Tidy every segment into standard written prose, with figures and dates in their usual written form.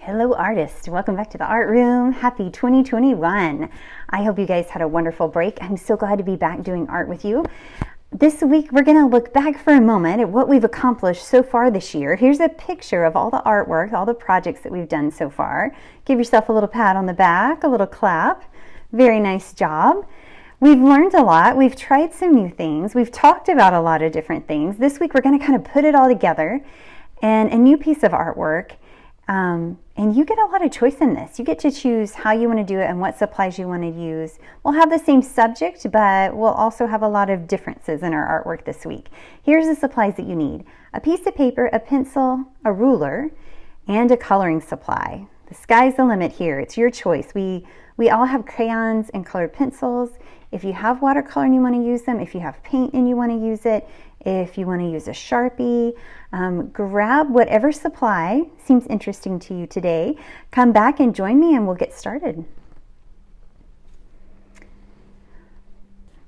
Hello artists, welcome back to the art room. Happy 2021. I hope you guys had a wonderful break. I'm so glad to be back doing art with you. This week we're going to look back for a moment at what we've accomplished so far this year. Here's a picture of all the artwork, all the projects that we've done so far. Give yourself a little pat on the back, a little clap. Very nice job. We've learned a lot. We've tried some new things. We've talked about a lot of different things. This week we're going to kind of put it all together and a new piece of artwork. And you get a lot of choice in this. You get to choose how you want to do it and what supplies you want to use. We'll have the same subject, but we'll also have a lot of differences in our artwork this week. Here's the supplies that you need. A piece of paper, a pencil, a ruler, and a coloring supply. The sky's the limit here. It's your choice. We all have crayons and colored pencils. If you have watercolor and you want to use them, if you have paint and you want to use it, if you want to use a Sharpie, grab whatever supply seems interesting to you today. Come back and join me and we'll get started.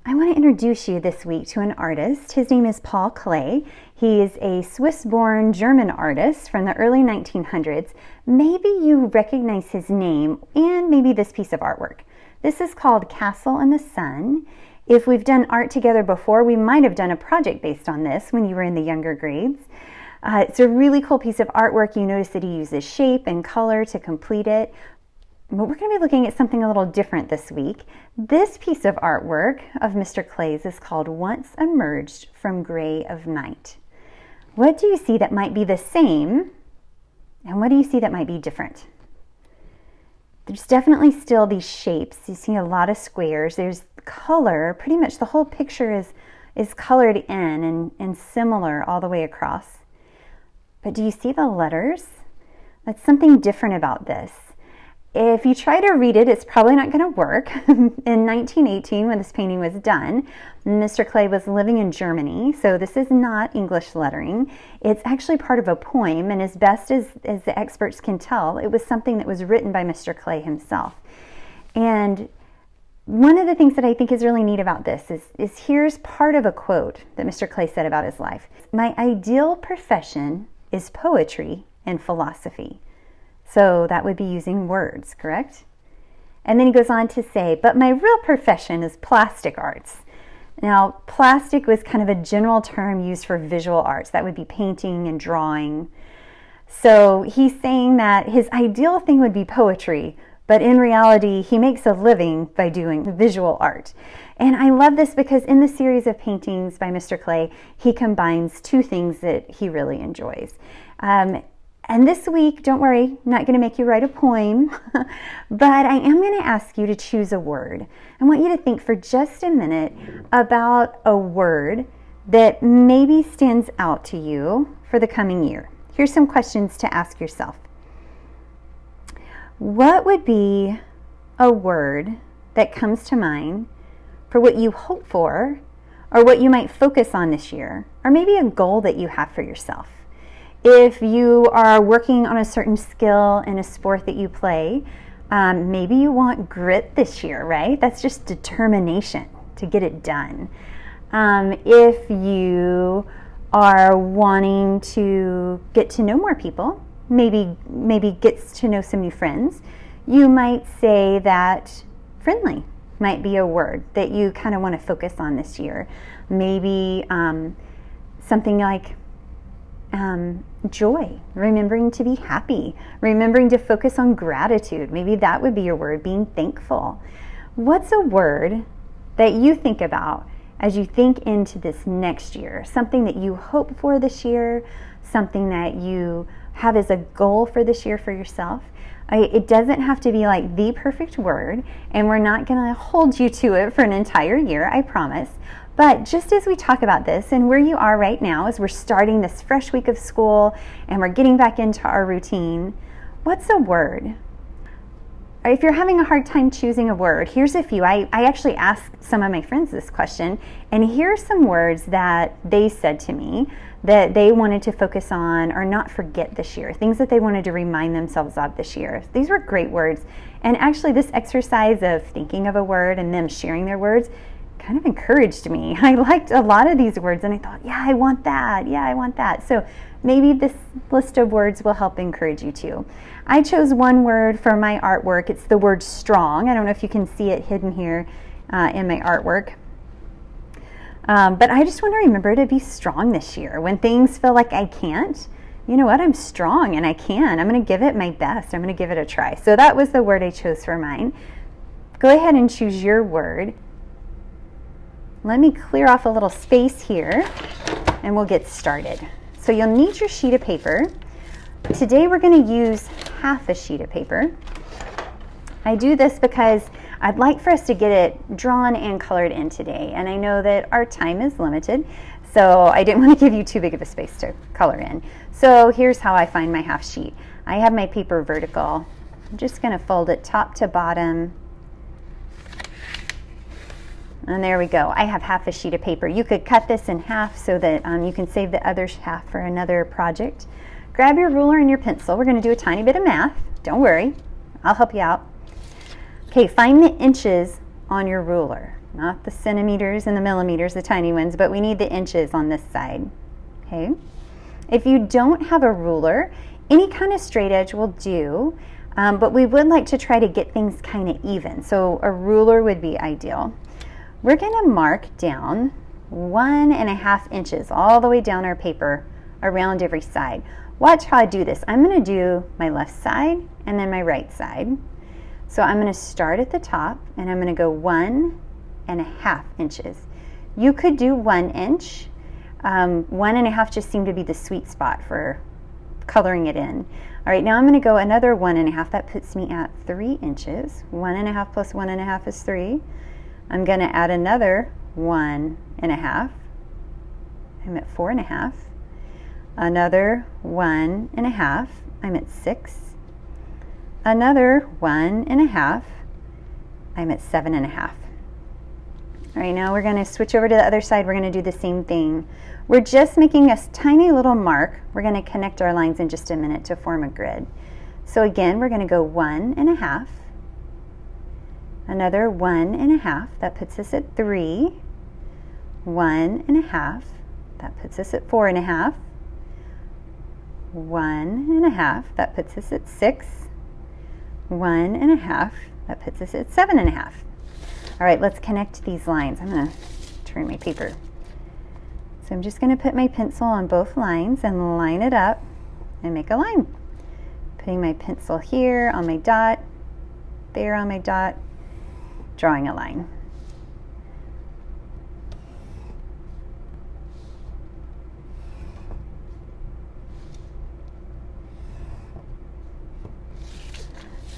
I want to introduce you this week to an artist. His name is Paul Klee. He is a Swiss-born German artist from the early 1900s. Maybe you recognize his name and maybe this piece of artwork. This is called Castle in the Sun. If we've done art together before, we might have done a project based on this when you were in the younger grades. It's a really cool piece of artwork. You notice that he uses shape and color to complete it. But we're going to be looking at something a little different this week. This piece of artwork of Mr. Klee's is called Once Emerged from Gray of Night. What do you see that might be the same, and what do you see that might be different? There's definitely still these shapes. You see a lot of squares. There's color. Pretty much the whole picture is colored in and similar all the way across. But do you see the letters? That's something different about this. If you try to read it, it's probably not going to work. In 1918, when this painting was done, Mr. Klee was living in Germany, so this is not English lettering. It's actually part of a poem, and as best as the experts can tell, it was something that was written by Mr. Klee himself. And one of the things that I think is really neat about this is here's part of a quote that Mr. Klee said about his life. My ideal profession is poetry and philosophy. So that would be using words, correct? And then he goes on to say, but my real profession is plastic arts. Now, plastic was kind of a general term used for visual arts. That would be painting and drawing. So he's saying that his ideal thing would be poetry, but in reality, he makes a living by doing visual art. And I love this because in the series of paintings by Mr. Klee, he combines two things that he really enjoys. And this week, don't worry, I'm not going to make you write a poem, but I am going to ask you to choose a word. I want you to think for just a minute about a word that maybe stands out to you for the coming year. Here's some questions to ask yourself. What would be a word that comes to mind for what you hope for or what you might focus on this year, or maybe a goal that you have for yourself? If you are working on a certain skill in a sport that you play, maybe you want grit this year, right? That's just determination to get it done. If you are wanting to get to know more people, maybe gets to know some new friends, you might say that friendly might be a word that you kind of want to focus on this year. Maybe something like joy, remembering to be happy, remembering to focus on gratitude. Maybe that would be your word, being thankful. What's a word that you think about as you think into this next year? Something that you hope for this year, something that you have as a goal for this year for yourself. It doesn't have to be like the perfect word, and we're not going to hold you to it for an entire year, I promise. But just as we talk about this and where you are right now as we're starting this fresh week of school and we're getting back into our routine, what's a word? If you're having a hard time choosing a word, here's a few. I actually asked some of my friends this question, and here's some words that they said to me that they wanted to focus on or not forget this year, things that they wanted to remind themselves of this year. These were great words. And actually this exercise of thinking of a word and them sharing their words kind of encouraged me. I liked a lot of these words and I thought, yeah, I want that. Yeah, I want that. So maybe this list of words will help encourage you too. I chose one word for my artwork. It's the word strong. I don't know if you can see it hidden here in my artwork. But I just want to remember to be strong this year. When things feel like I can't, you know what? I'm strong and I can. I'm going to give it my best. I'm going to give it a try. So that was the word I chose for mine. Go ahead and choose your word. Let me clear off a little space here and we'll get started. So you'll need your sheet of paper. Today we're going to use half a sheet of paper. I do this because I'd like for us to get it drawn and colored in today, and I know that our time is limited, so I didn't want to give you too big of a space to color in. So here's how I find my half sheet. I have my paper vertical. I'm just going to fold it top to bottom. And there we go. I have half a sheet of paper. You could cut this in half so that you can save the other half for another project. Grab your ruler and your pencil. We're going to do a tiny bit of math. Don't worry. I'll help you out. Okay, find the inches on your ruler. Not the centimeters and the millimeters, the tiny ones, but we need the inches on this side. Okay? If you don't have a ruler, any kind of straight edge will do, but we would like to try to get things kind of even. So a ruler would be ideal. We're going to mark down 1.5 inches all the way down our paper around every side. Watch how I do this. I'm going to do my left side and then my right side. So I'm going to start at the top and I'm going to go 1.5 inches. You could do 1 inch. 1.5 just seemed to be the sweet spot for coloring it in. All right, now I'm going to go another 1.5. That puts me at 3 inches. 1.5 plus 1.5 is 3. I'm going to add another 1.5. I'm at 4.5. Another 1.5. I'm at 6. Another 1.5. I'm at 7.5. All right, now we're going to switch over to the other side. We're going to do the same thing. We're just making a tiny little mark. We're going to connect our lines in just a minute to form a grid. So again, we're going to go 1.5. Another 1.5. That puts us at 3. 1.5. That puts us at 4.5. 1.5. That puts us at 6. 1.5. That puts us at 7.5. All right, let's connect these lines. I'm going to turn my paper. So I'm just going to put my pencil on both lines and line it up and make a line. Putting my pencil here on my dot, there on my dot, drawing a line.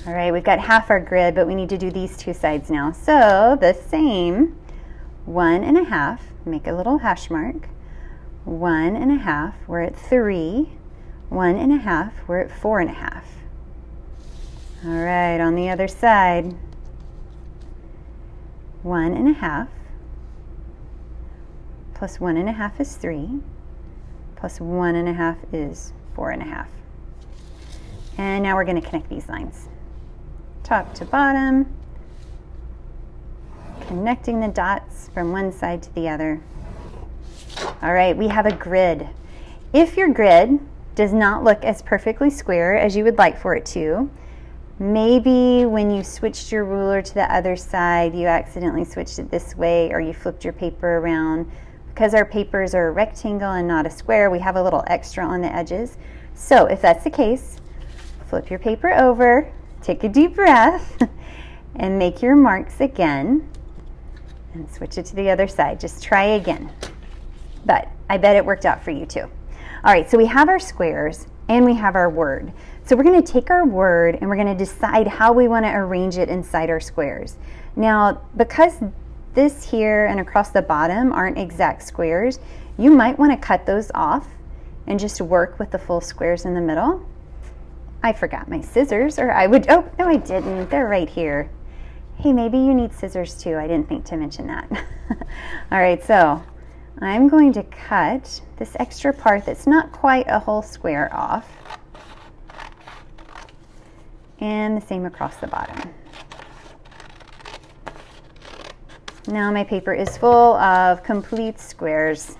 All right, we've got half our grid, but we need to do these two sides now. So the same 1.5, make a little hash mark. 1.5, we're at 3. 1.5, we're at 4.5. All right, on the other side, 1.5 plus 1.5 is 3, plus 1.5 is 4.5. And now we're going to connect these lines. Top to bottom, connecting the dots from one side to the other. All right, we have a grid. If your grid does not look as perfectly square as you would like for it to, maybe when you switched your ruler to the other side, you accidentally switched it this way, or you flipped your paper around. Because our papers are a rectangle and not a square, we have a little extra on the edges. So if that's the case, flip your paper over, take a deep breath, and make your marks again, and switch it to the other side. Just try again. But I bet it worked out for you too. All right, so we have our squares and we have our word. So we're going to take our word and we're going to decide how we want to arrange it inside our squares. Now, because this here and across the bottom aren't exact squares, you might want to cut those off and just work with the full squares in the middle. I forgot my scissors, or I would, oh, no I didn't, they're right here. Hey, maybe you need scissors too, I didn't think to mention that. All right, so I'm going to cut this extra part that's not quite a whole square off, and the same across the bottom. Now my paper is full of complete squares.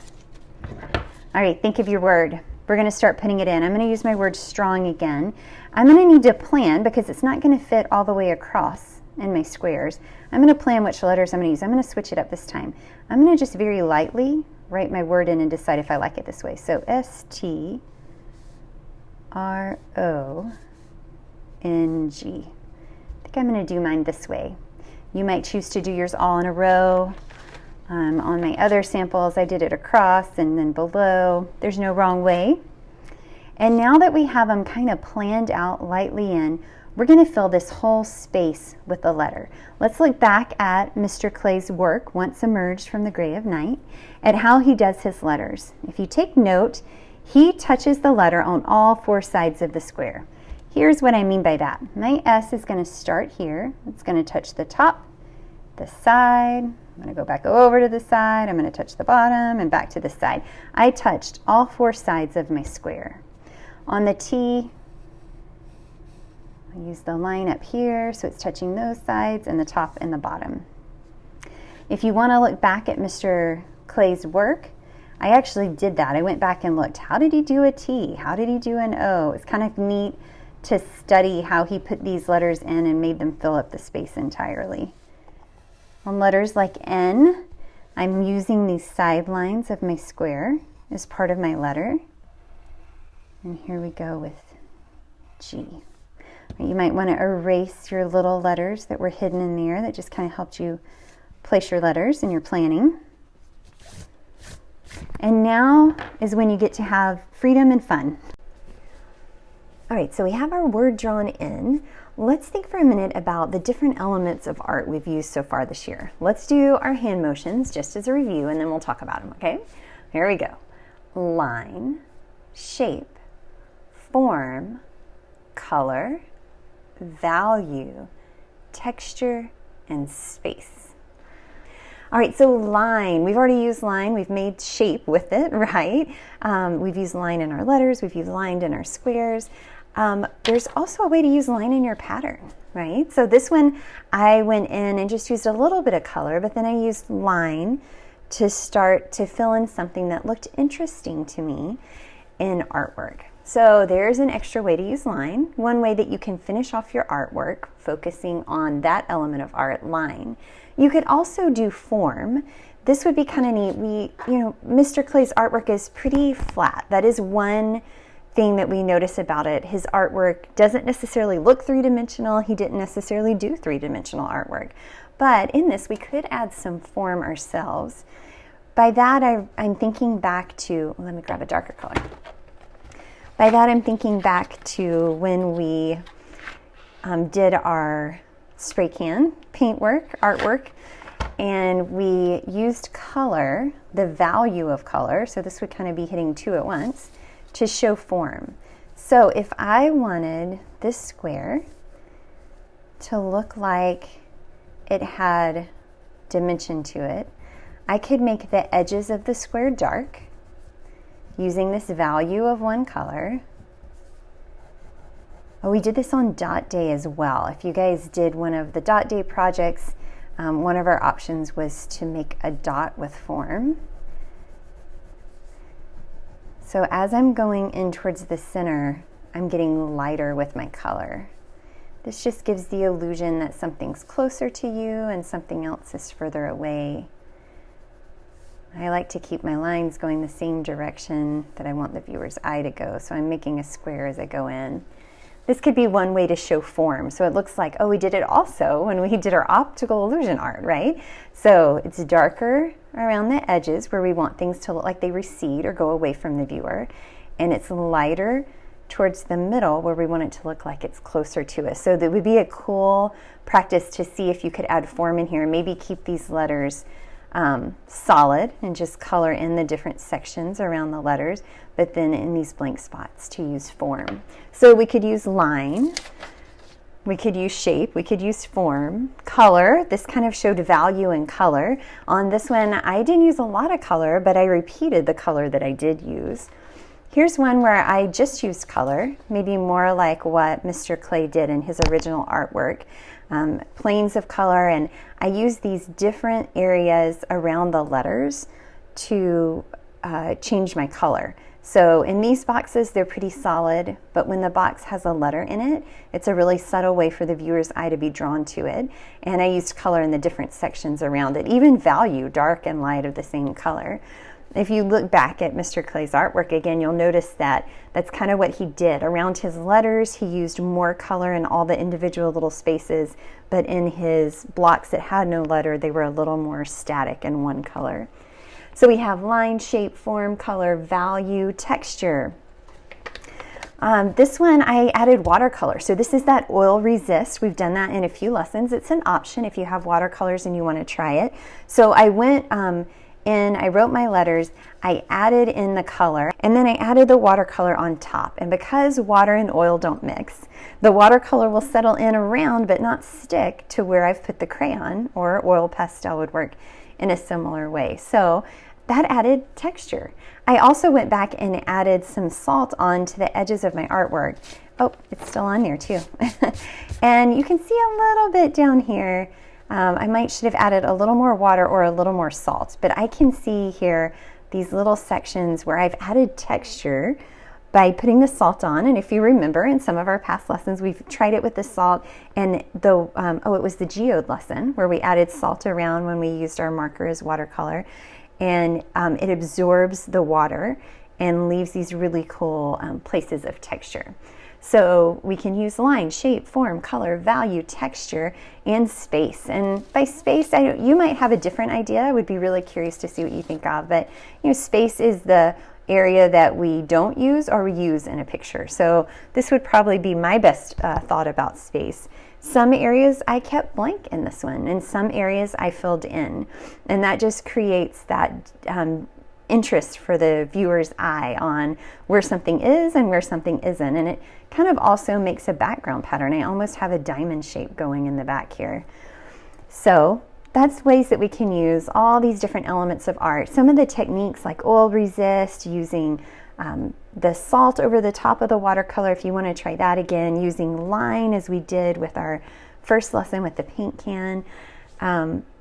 All right, think of your word. We're going to start putting it in. I'm going to use my word strong again. I'm going to need to plan because it's not going to fit all the way across in my squares. I'm going to plan which letters I'm going to use. I'm going to switch it up this time. I'm going to just very lightly write my word in and decide if I like it this way. So S-T-R-O-N-G. I think I'm going to do mine this way. You might choose to do yours all in a row. On my other samples, I did it across and then below. There's no wrong way. And now that we have them kind of planned out lightly in, we're going to fill this whole space with the letter. Let's look back at Mr. Klee's work, once emerged from the gray of night, at how he does his letters. If you take note, he touches the letter on all four sides of the square. Here's what I mean by that. My S is going to start here. It's going to touch the top, the side. I'm going to go back over to the side. I'm going to touch the bottom and back to the side. I touched all four sides of my square. On the T, I use the line up here, so it's touching those sides and the top and the bottom. If you want to look back at Mr. Klee's work, I actually did that. I went back and looked. How did he do a T? How did he do an O? It's kind of neat to study how he put these letters in and made them fill up the space entirely. On letters like N, I'm using these side lines of my square as part of my letter. And here we go with G. You might want to erase your little letters that were hidden in there that just kind of helped you place your letters in your planning. And now is when you get to have freedom and fun. All right, so we have our word drawn in. Let's think for a minute about the different elements of art we've used so far this year. Let's do our hand motions just as a review, and then we'll talk about them, okay? Here we go. Line, shape, form, color, value, texture, and space. All right, so line, we've already used line, we've made shape with it, right? We've used line in our letters, we've used line in our squares. There's also a way to use line in your pattern, right? So this one, I went in and just used a little bit of color, but then I used line to start to fill in something that looked interesting to me in artwork. So there's an extra way to use line. One way that you can finish off your artwork, focusing on that element of art, line. You could also do form. This would be kind of neat. Mr. Klee's artwork is pretty flat. That is one thing that we notice about it. His artwork doesn't necessarily look three-dimensional. He didn't necessarily do three-dimensional artwork. But in this, we could add some form ourselves. By that, I'm thinking back to, let me grab a darker color. By that, I'm thinking back to when we did our spray can paintwork, artwork, and we used color, the value of color, so this would kind of be hitting two at once, to show form. So if I wanted this square to look like it had dimension to it, I could make the edges of the square dark using this value of one color. Oh, we did this on dot day as well. If you guys did one of the dot day projects, one of our options was to make a dot with form. So as I'm going in towards the center, I'm getting lighter with my color. This just gives the illusion that something's closer to you and something else is further away. I like to keep my lines going the same direction that I want the viewer's eye to go, so I'm making a square as I go in. This could be one way to show form. So it looks like, oh, we did it also when we did our optical illusion art, right? So it's darker around the edges where we want things to look like they recede or go away from the viewer. And it's lighter towards the middle where we want it to look like it's closer to us. So that would be a cool practice to see if you could add form in here. Maybe keep these letters solid and just color in the different sections around the letters, but then in these blank spots to use form. So we could use line, we could use shape, we could use form, color. This kind of showed value in color. On this one, I didn't use a lot of color, but I repeated the color that I did use. Here's one where I just used color, maybe more like what Mr. Klee did in his original artwork. Planes of color, and I use these different areas around the letters to change my color. So in these boxes, they're pretty solid, but when the box has a letter in it, it's a really subtle way for the viewer's eye to be drawn to it. And I used color in the different sections around it, even value, dark and light of the same color. If you look back at Mr. Klee's artwork again, you'll notice that that's kind of what he did. Around his letters, he used more color in all the individual little spaces, but in his blocks that had no letter, they were a little more static in one color. So we have line, shape, form, color, value, texture. This one I added watercolor. So this is that oil resist. We've done that in a few lessons. It's an option if you have watercolors and you want to try it. So I went in, I wrote my letters, I added in the color, and then I added the watercolor on top. And because water and oil don't mix, the watercolor will settle in around but not stick to where I've put the crayon, or oil pastel would work in a similar way. So that added texture. I also went back and added some salt onto the edges of my artwork. Oh, it's still on there too. And you can see a little bit down here. I should have added a little more water or a little more salt, but I can see here these little sections where I've added texture by putting the salt on. And if you remember, in some of our past lessons, we've tried it with the salt, and it was the geode lesson where we added salt around when we used our marker as watercolor, and it absorbs the water and leaves these really cool places of texture. So we can use line, shape, form, color, value, texture, and space. And by space, you might have a different idea. I would be really curious to see what you think of. But space is the area that we don't use or we use in a picture. So this would probably be my best thought about space. Some areas I kept blank in this one, and some areas I filled in. And that just creates that interest for the viewer's eye on where something is and where something isn't. And it kind of also makes a background pattern. I almost have a diamond shape going in the back here. So that's ways that we can use all these different elements of art. Some of the techniques like oil resist, using the salt over the top of the watercolor, if you want to try that again, using line as we did with our first lesson with the paint can.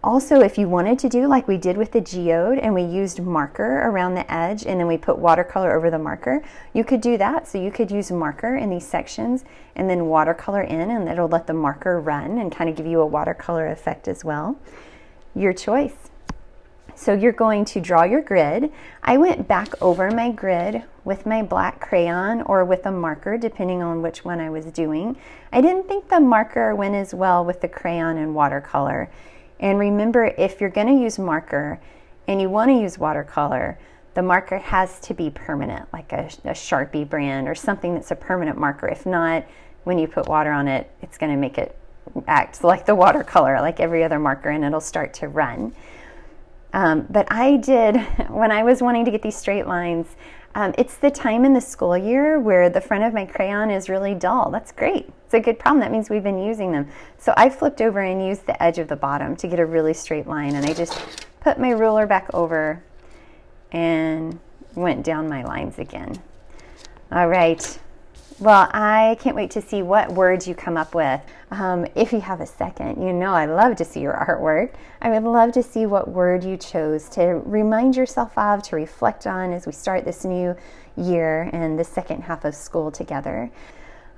Also, if you wanted to do like we did with the geode and we used marker around the edge and then we put watercolor over the marker, you could do that. So you could use marker in these sections and then watercolor in, and it'll let the marker run and kind of give you a watercolor effect as well. Your choice. So you're going to draw your grid. I went back over my grid with my black crayon or with a marker, depending on which one I was doing. I didn't think the marker went as well with the crayon and watercolor. And remember, if you're going to use marker and you want to use watercolor, the marker has to be permanent, like a Sharpie brand or something that's a permanent marker. If not, when you put water on it, it's going to make it act like the watercolor, like every other marker, and it'll start to run. But I did, when I was wanting to get these straight lines, it's the time in the school year where the front of my crayon is really dull. That's great. It's a good problem. That means we've been using them. So I flipped over and used the edge of the bottom to get a really straight line. And I just put my ruler back over and went down my lines again. All right. Well, I can't wait to see what words you come up with. If you have a second, I love to see your artwork. I would love to see what word you chose to remind yourself of, to reflect on as we start this new year and the second half of school together.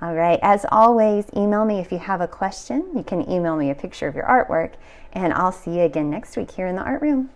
All right, as always, email me if you have a question. You can email me a picture of your artwork, and I'll see you again next week here in the art room.